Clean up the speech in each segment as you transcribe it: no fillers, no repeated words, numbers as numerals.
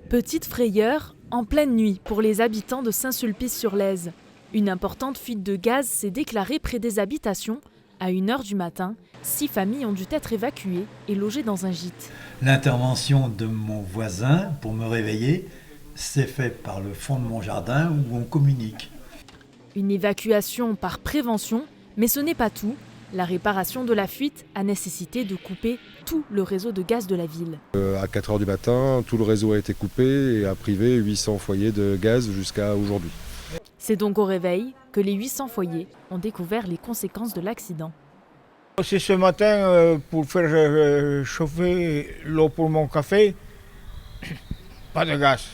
Petite frayeur en pleine nuit pour les habitants de Saint-Sulpice-sur-Lèze. Une importante fuite de gaz s'est déclarée près des habitations. À 1h du matin, 6 familles ont dû être évacuées et logées dans un gîte. L'intervention de mon voisin pour me réveiller s'est faite par le fond de mon jardin où on communique. Une évacuation par prévention, mais ce n'est pas tout. La réparation de la fuite a nécessité de couper tout le réseau de gaz de la ville. À 4h du matin, tout le réseau a été coupé et a privé 800 foyers de gaz jusqu'à aujourd'hui. C'est donc au réveil que les 800 foyers ont découvert les conséquences de l'accident. C'est ce matin pour faire chauffer l'eau pour mon café, pas de gaz.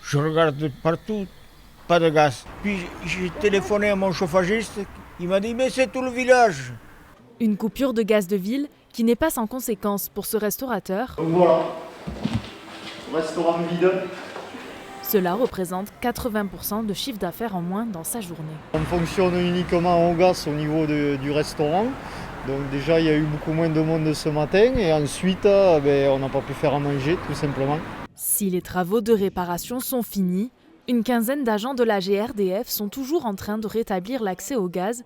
Je regarde partout, pas de gaz. Puis j'ai téléphoné à mon chauffagiste, il m'a dit mais c'est tout le village. Une coupure de gaz de ville qui n'est pas sans conséquences pour ce restaurateur. Donc voilà, restaurant vide. Cela représente 80% de chiffre d'affaires en moins dans sa journée. On fonctionne uniquement au gaz au niveau du restaurant. Donc déjà, il y a eu beaucoup moins de monde ce matin. Et ensuite, on n'a pas pu faire à manger, tout simplement. Si les travaux de réparation sont finis, une quinzaine d'agents de la GRDF sont toujours en train de rétablir l'accès au gaz,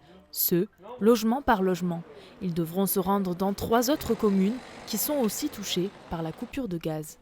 logement par logement. Ils devront se rendre dans 3 autres communes qui sont aussi touchées par la coupure de gaz.